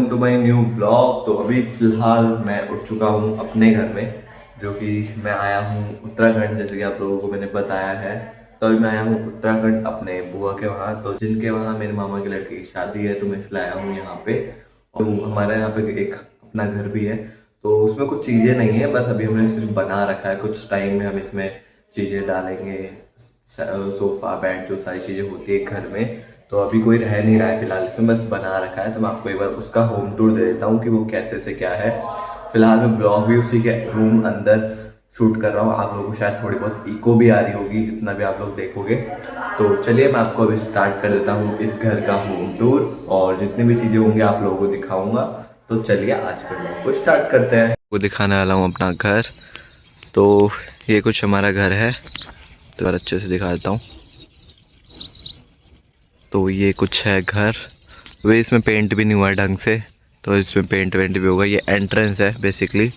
Welcome to my new blog. तो अभी फ़िलहाल मैं उठ चुका हूँ अपने घर में, जो कि मैं आया हूँ उत्तराखंड, जैसे कि आप लोगों को मैंने बताया है। तो अभी मैं आया हूँ उत्तराखंड अपने बुआ के वहाँ, तो जिनके वहाँ मेरे मामा के लड़के की शादी है, तो मैं इसलिए आया हूँ यहाँ पे। और हमारे यहाँ पे एक अपना घर भी है, तो उसमें कुछ चीज़ें नहीं है, बस अभी हमने सिर्फ बना रखा है। कुछ टाइम में हम इसमें चीज़ें डालेंगे, सोफ़ा बेड जो सारी चीज़ें होती है घर में। तो अभी कोई रह नहीं रहा है फिलहाल इसमें, बस बना रखा है। तो मैं आपको एक बार उसका होम टूर दे देता हूँ कि वो कैसे से क्या है। फिलहाल मैं ब्लॉग भी उसी के रूम अंदर शूट कर रहा हूँ। आप लोगों को शायद थोड़ी बहुत इको भी आ रही होगी जितना भी आप लोग देखोगे। तो चलिए मैं आपको अभी स्टार्ट कर देता हूँ इस घर का होम टूर, और जितनी भी चीज़ें होंगी आप लोगों को दिखाऊंगा। तो चलिए आज के ब्लॉग को स्टार्ट करते हैं। वो दिखाने वाला हूँ अपना घर। तो ये कुछ हमारा घर है, तो और अच्छे से दिखा देता हूँ। तो ये कुछ है घर। वे इसमें पेंट भी नहीं हुआ है ढंग से, तो इसमें पेंट वेंट भी होगा। ये एंट्रेंस है बेसिकली।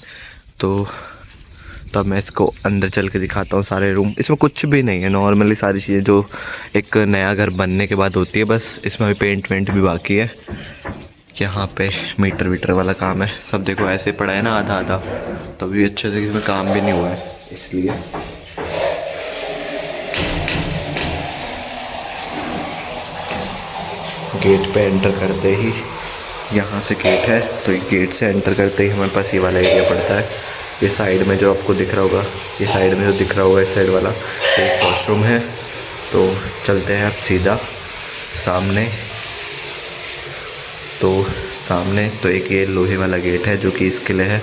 तो तब मैं इसको अंदर चल के दिखाता हूँ सारे रूम। इसमें कुछ भी नहीं है, नॉर्मली सारी चीज़ें जो एक नया घर बनने के बाद होती है, बस इसमें भी पेंट वेंट भी बाकी है। यहाँ पे मीटर वीटर वाला काम है, सब देखो ऐसे पड़ा है ना आधा आधा, तो अभी अच्छे से इसमें काम भी नहीं हुआ है इसलिए। गेट पे एंटर करते ही यहाँ से गेट है, तो ये गेट से एंटर करते ही हमारे पास ये वाला एरिया पड़ता है। ये साइड में जो आपको दिख रहा होगा, ये साइड में जो दिख रहा होगा इस साइड वाला, ये एक वॉशरूम है। तो चलते हैं अब सीधा सामने। तो सामने तो एक ये लोहे वाला गेट है जो कि इसके लिए है,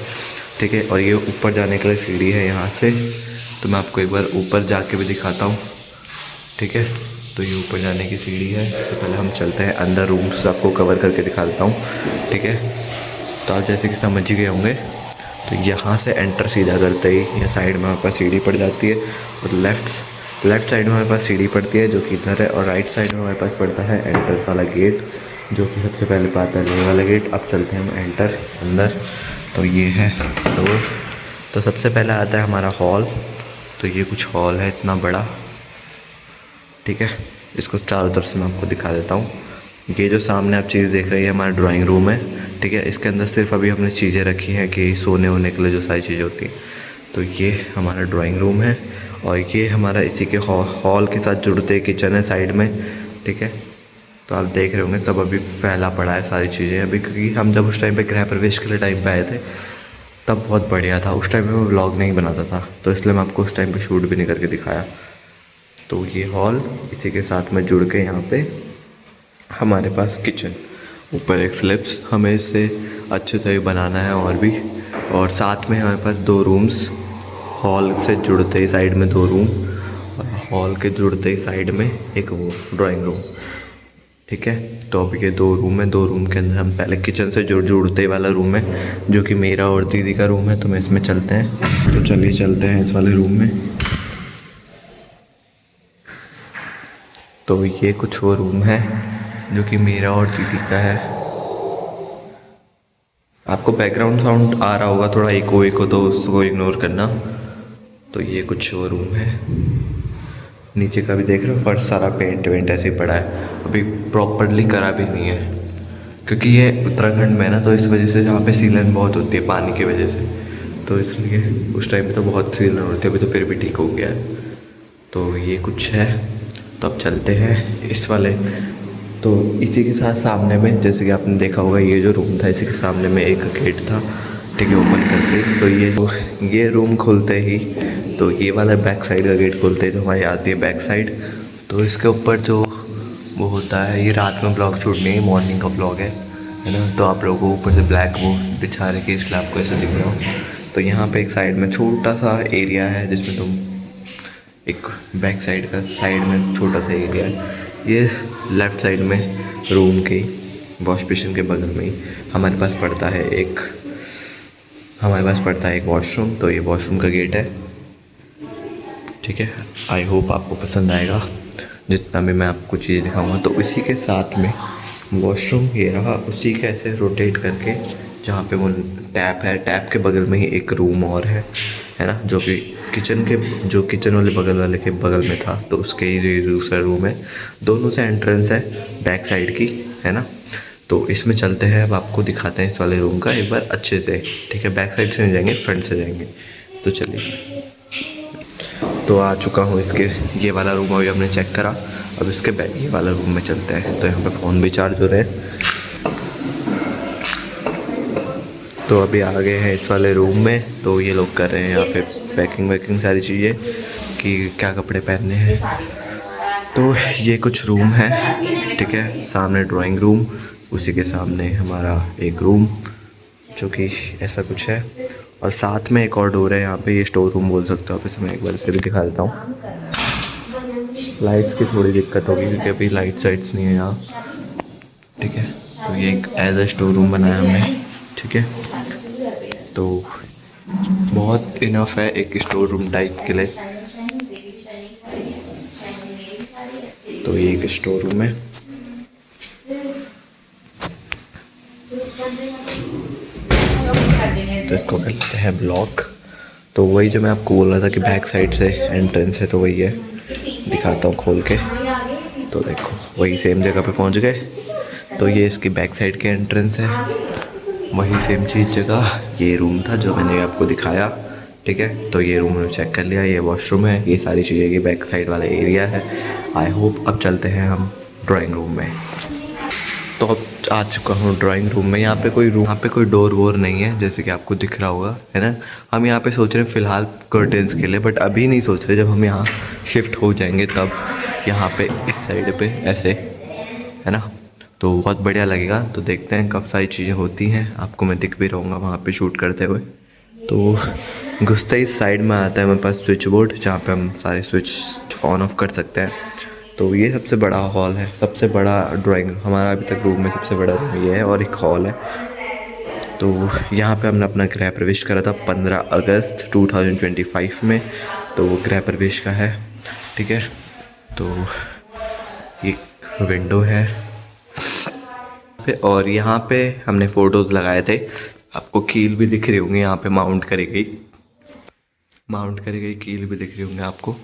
ठीक है। और ये ऊपर जाने के लिए सीढ़ी है यहाँ से। तो मैं आपको एक बार ऊपर जाके भी दिखाता हूँ, ठीक है। तो ये ऊपर जाने की सीढ़ी है। इससे पहले हम चलते हैं अंदर, रूम्स आपको कवर करके दिखा देता हूँ, ठीक है। तो आप जैसे कि समझ ही गए होंगे, तो यहाँ से एंटर सीधा करते ही यहाँ साइड में हमारे पास सीढ़ी पड़ जाती है, और लेफ़्ट साइड में हमारे पास सीढ़ी पड़ती है जो कि इधर है, और राइट साइड में हमारे पास पड़ता है एंट्रेंस वाला गेट, जो कि सबसे पहले पाता है ये वाला गेट। अब चलते हैं हम एंटर अंदर। तो ये है डोर। तो सबसे पहले आता है हमारा हॉल। तो ये कुछ हॉल है इतना बड़ा, ठीक है। इसको चारों तरफ से मैं आपको दिखा देता हूँ। ये जो सामने आप चीज़ देख रही है हमारा ड्राइंग रूम है, ठीक है। इसके अंदर सिर्फ अभी हमने चीज़ें रखी हैं कि सोने वोने के लिए जो सारी चीज़ें होती हैं। तो ये हमारा ड्राइंग रूम है, और ये हमारा इसी के हॉल के साथ जुड़ते किचन है साइड में, ठीक है। तो आप देख रहे होंगे सब अभी फैला पड़ा है सारी चीज़ें अभी, क्योंकि हम जब उस टाइम पे गृह प्रवेश के लिए टाइम पे आए थे तब बहुत बढ़िया था। उस टाइम पे मैं व्लॉग नहीं बनाता था, तो इसलिए मैं आपको उस टाइम पे शूट भी नहीं करके दिखाया। तो ये हॉल इसी के साथ में जुड़ के यहाँ पे हमारे पास किचन, ऊपर एक स्लिप्स, हमें इससे अच्छे से बनाना है और भी। और साथ में हमारे पास 2 रूम्स, हॉल से जुड़ते ही साइड में 2 रूम, और हॉल के जुड़ते ही साइड में एक वो ड्राइंग रूम, ठीक है। तो अब ये 2 रूम है। 2 रूम के अंदर हम पहले किचन से जुड़ते वाला रूम है जो कि मेरा और दीदी का रूम है, तो मैं इसमें चलते हैं। तो चलिए चलते हैं इस वाले रूम में। तो ये कुछ वो रूम है जो कि मेरा और दीदी का है। आपको बैकग्राउंड साउंड आ रहा होगा थोड़ा इको, तो उसको इग्नोर करना। तो ये कुछ वो रूम है। नीचे का भी देख रहे हो, फर्श सारा पेंट वेंट ऐसे ही पड़ा है, अभी प्रॉपरली करा भी नहीं है, क्योंकि ये उत्तराखंड में है ना, तो इस वजह से यहाँ पे सीलन बहुत होती है पानी की वजह से, तो इसलिए उस टाइम पे तो बहुत सीलन होती है। अभी तो फिर भी ठीक हो गया है। तो ये कुछ है। तो अब चलते हैं इस वाले। तो इसी के साथ सामने में, जैसे कि आपने देखा होगा, ये जो रूम था इसी के सामने में एक गेट था, ठीक है। ओपन करते ही तो ये रूम खुलते ही, तो ये वाला बैक साइड का गेट खोलते ही तो हमारी आती है बैक साइड। तो इसके ऊपर जो वो होता है, ये रात में ब्लॉग शूट नहीं है, मॉर्निंग का ब्लॉग है ना। तो आप लोगों को ऊपर से ब्लैक वो बिछा रहे इसलिए आपको ऐसे दिख रहा हो। तो यहाँ पे एक साइड में छोटा सा एरिया है जिसमें तुम एक बैक साइड का साइड में छोटा सा एरिया है। ये लेफ़्ट साइड में रूम के वॉश बेसिन के बगल में ही हमारे पास पड़ता है एक वॉशरूम। तो ये वॉशरूम का गेट है, ठीक है। आई होप आपको पसंद आएगा जितना भी मैं आपको चीज़ें दिखाऊंगा। तो इसी के साथ में वॉशरूम ये रहा, उसी के ऐसे रोटेट करके जहाँ पे वो टैप है, टैप के बगल में ही एक रूम और है ना, जो कि किचन वाले बगल वाले के बगल में था, तो उसके ही दूसरा रूम है। दोनों से एंट्रेंस है बैक साइड की, है ना। तो इसमें चलते हैं, अब आपको दिखाते हैं इस वाले रूम का एक बार अच्छे से, ठीक है। बैक साइड से नहीं जाएंगे, फ्रंट से जाएंगे। तो चलिए, तो आ चुका हूँ इसके, ये वाला रूम अभी हमने चेक करा। अब इसके बैक ये वाला रूम में चलते हैं। तो यहाँ पे फ़ोन भी चार्ज हो रहे हैं। तो अभी आ गए हैं इस वाले रूम में। तो ये लोग कर रहे हैं यहाँ पे पैकिंग वैकिंग सारी चीज़ें कि क्या कपड़े पहनने हैं। तो ये कुछ रूम है, ठीक है। सामने ड्राइंग रूम, उसी के सामने हमारा एक रूम जो कि ऐसा कुछ है, और साथ में एक और डोर है यहाँ पे, ये स्टोर रूम बोल सकते हो आप इसे। मैं एक बार इसे भी दिखा देता हूँ। लाइट्स की थोड़ी दिक्कत होगी क्योंकि अभी लाइट्स वाइट्स नहीं है यहाँ, ठीक है। तो ये एक एज अ स्टोर रूम बनाया हमने, ठीक है। तो बहुत इनफ है एक स्टोर रूम टाइप के लिए। तो ये एक स्टोर रूम है। तो इसको कहते हैं ब्लॉक। तो वही जो मैं आपको बोल रहा था कि बैक साइड से एंट्रेंस है, तो वही है, दिखाता हूँ खोल के। तो देखो वही सेम जगह पे पहुँच गए। तो ये इसकी बैक साइड के एंट्रेंस है, वही सेम चीज़ जगह। ये रूम था जो मैंने आपको दिखाया, ठीक है। तो ये रूम में चेक कर लिया, ये वॉशरूम है, ये सारी चीज़ें, ये बैक साइड वाला एरिया है। आई होप अब चलते हैं हम ड्राइंग रूम में। तो अब आ चुका हूँ ड्राइंग रूम में। यहाँ पे कोई डोर वोर नहीं है जैसे कि आपको दिख रहा होगा, है ना। हम यहाँ पे सोच रहे हैं फ़िलहाल कर्टेंस के लिए, बट अभी नहीं सोच रहे। जब हम यहाँ शिफ्ट हो जाएंगे तब यहाँ पे इस साइड पे ऐसे, है ना, तो बहुत बढ़िया लगेगा। तो देखते हैं कब सारी चीज़ें होती हैं, आपको मैं दिख भी रहूँगा वहाँ पे शूट करते हुए। तो घुसते ही साइड में आता है मेरे पास स्विच बोर्ड, जहाँ पे हम सारे स्विच ऑन ऑफ कर सकते हैं। तो ये सबसे बड़ा हॉल है, सबसे बड़ा ड्राइंग हमारा अभी तक रूम में सबसे बड़ा रूम ये है, और एक हॉल है। तो यहाँ पे हमने अपना गृह प्रवेश करा था 15 अगस्त 2025 में। तो वो गृह प्रवेश का है, ठीक है। तो एक विंडो है और यहाँ पे हमने फ़ोटोज़ लगाए थे। आपको कील भी दिख रही होंगी यहाँ पे, माउंट करी गई कील भी दिख रही होंगी आपको,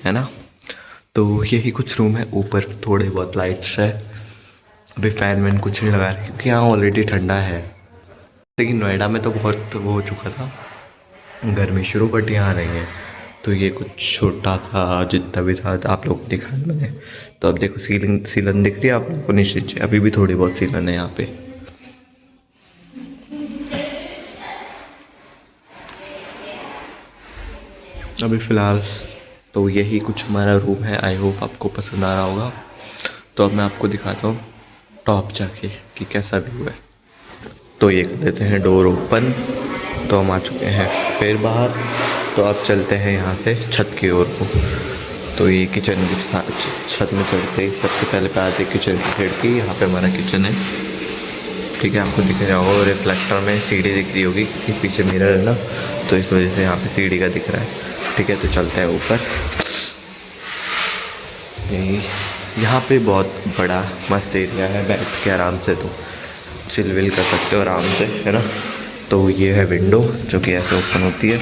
है ना। तो यही कुछ रूम है। ऊपर थोड़े बहुत लाइट्स है। अभी फ़ैन वैन कुछ नहीं लगा रही क्योंकि यहाँ ऑलरेडी ठंडा है। लेकिन नोएडा में तो बहुत वो हो चुका था गर्मी शुरू, बट यहाँ नहीं है। तो ये कुछ छोटा सा जितना भी था आप लोग को दिखाया मैंने। तो अब देखो सीलन दिख रही है आप लोगों को नीचे, अभी भी थोड़ी बहुत सीलन है यहाँ पे। अभी फ़िलहाल तो यही कुछ हमारा रूम है। आई होप आपको पसंद आ रहा होगा। तो अब मैं आपको दिखाता हूँ टॉप जाके कि कैसा व्यू है। तो ये कर देते हैं डोर ओपन। तो हम आ चुके हैं फिर बाहर। तो अब चलते हैं यहाँ से छत की ओर को। तो ये किचन की छत में चढ़ते ही सबसे पहले पे आते किचन की खिड़की। यहाँ पे हमारा किचन है, ठीक है। आपको दिख रहा होगा रिफ्लेक्टर में सीढ़ी दिख रही होगी कि पीछे मिरर है ना, तो इस वजह से यहाँ पे सीढ़ी का दिख रहा है, ठीक है। तो चलते हैं ऊपर। यही यहाँ पे बहुत बड़ा मस्त एरिया है, बैठ के आराम से तो चिल विल कर सकते हो आराम से, है ना। तो ये है विंडो जो कि ऐसे ओपन होती है,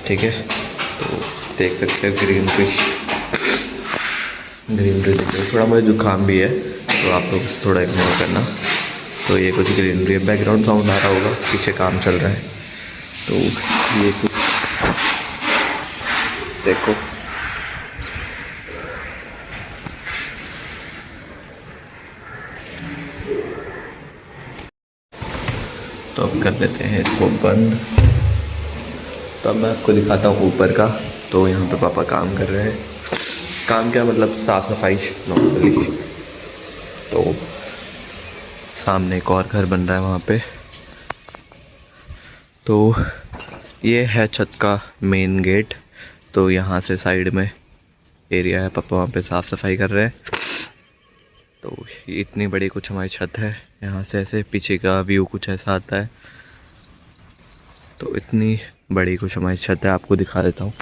ठीक है। तो देख सकते हो ग्रीनरी दिख रही है। थोड़ा मुझे जुकाम भी है तो आप लोग थोड़ा इग्नोर करना। तो ये कुछ ग्रीनरी है, बैकग्राउंड साउंड आ रहा होगा, पीछे काम चल रहा है। तो ये कुछ देखो, तो अब कर लेते हैं इसको बंद। तो अब मैं आपको दिखाता हूँ ऊपर का। तो यहाँ पे पापा काम कर रहे हैं। काम क्या मतलब साफ़ सफाई नॉर्मली। तो सामने एक और घर बन रहा है वहाँ पे। तो ये है छत का मेन गेट। तो यहाँ से साइड में एरिया है, पापा वहाँ पे साफ़ सफाई कर रहे हैं। तो ये इतनी बड़ी कुछ हमारी छत है। यहाँ से ऐसे पीछे का व्यू कुछ ऐसा आता है। तो इतनी बड़ी कुछ हमारी छत है, आपको दिखा देता हूँ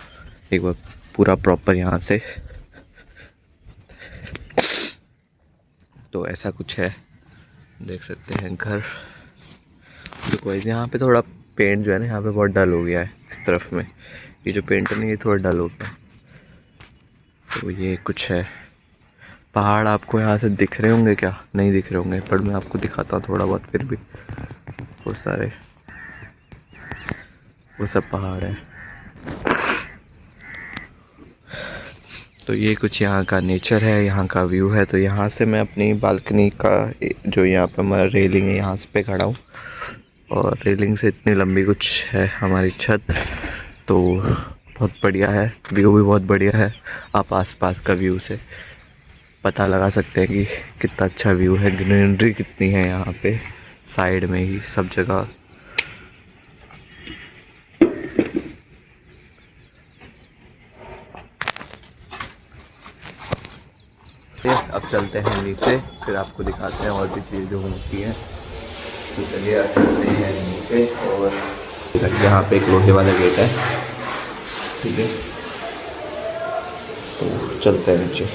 एक बार पूरा प्रॉपर यहाँ से। तो ऐसा कुछ है, देख सकते हैं घर। तो यहाँ पे थोड़ा पेंट जो है ना यहाँ पे बहुत डल हो गया है इस तरफ में। ये जो पेंट है ना ये थोड़ा डल हो गया। तो ये कुछ है। पहाड़ आपको यहाँ से दिख रहे होंगे क्या? नहीं दिख रहे होंगे, पर मैं आपको दिखाता हूँ थोड़ा बहुत फिर भी। वो सारे वो सब पहाड़ है। तो ये कुछ यहाँ का नेचर है, यहाँ का व्यू है। तो यहाँ से मैं अपनी बालकनी का जो यहाँ पे हमारा रेलिंग है यहाँ पे खड़ा हूँ, और रेलिंग से इतनी लंबी कुछ है हमारी छत। तो बहुत बढ़िया है, व्यू भी बहुत बढ़िया है। आप आसपास का व्यू से पता लगा सकते हैं कि कितना अच्छा व्यू है, ग्रीनरी कितनी है यहाँ पे साइड में ही सब जगह। अब चलते हैं नीचे, फिर आपको दिखाते हैं और भी चीज़ें जो होती हैं। तो चलिए अब चलते हैं नीचे। और यहाँ पे एक लोहे वाला गेट है, ठीक है, तो चलते हैं नीचे।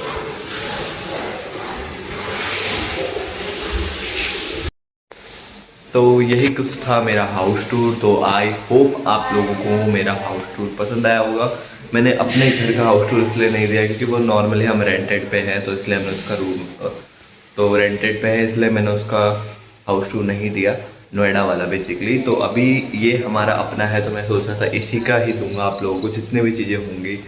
तो यही कुछ था मेरा हाउस टूर। तो आई होप आप लोगों को मेरा हाउस टूर पसंद आया होगा। मैंने अपने घर का हाउस टूर इसलिए नहीं दिया क्योंकि वो नॉर्मली हम रेंटेड पे हैं, तो इसलिए हमने उसका रूम तो रेंटेड पे है, इसलिए मैंने उसका हाउस टूर नहीं दिया, नोएडा वाला बेसिकली। तो अभी ये हमारा अपना है, तो मैं सोच रहा था इसी का ही दूंगा आप लोगों को, जितने भी चीज़ें होंगी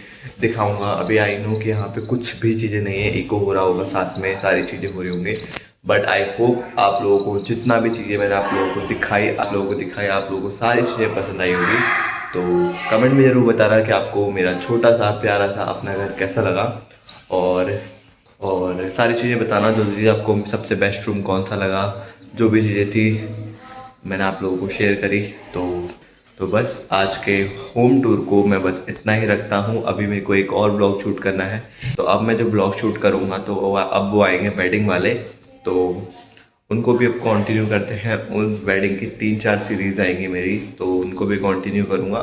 दिखाऊंगा। अभी आई नो कि यहाँ पे कुछ भी चीज़ें नहीं है, इको हो रहा होगा साथ में, सारी चीज़ें हो रही होंगी, बट आई होप आप लोगों को जितना भी चीज़ें मैंने आप लोगों को दिखाई, आप लोगों को सारी चीज़ें पसंद आई होगी। तो कमेंट में ज़रूर बताना कि आपको मेरा छोटा सा प्यारा सा अपना घर कैसा लगा, और सारी चीज़ें बताना जो चीज़ आपको सबसे बेस्ट रूम कौन सा लगा, जो भी चीज़ें थी मैंने आप लोगों को शेयर करी। तो बस आज के होम टूर को मैं बस इतना ही रखता हूँ। अभी मेरे को एक और ब्लॉग शूट करना है, तो अब मैं जो ब्लॉग शूट करूँगा तो अब वो आएंगे वेडिंग वाले, तो उनको भी अब कंटिन्यू करते हैं। उस वेडिंग की 3-4 सीरीज़ आएंगी मेरी, तो उनको भी कंटिन्यू करूँगा।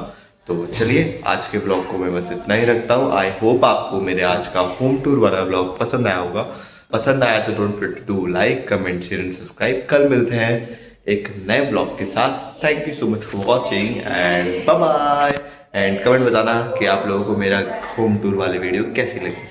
तो चलिए आज के ब्लॉग को मैं बस इतना ही रखता हूँ। आई होप आपको मेरे आज का होम टूर वाला ब्लॉग पसंद आया होगा। पसंद आया तो don't forget to like, comment, share and subscribe. कल मिलते हैं एक नए ब्लॉग के साथ। Thank you so much for watching and bye bye. And comment बताना कि आप लोगों को मेरा होम टूर वाली वीडियो कैसी लगी।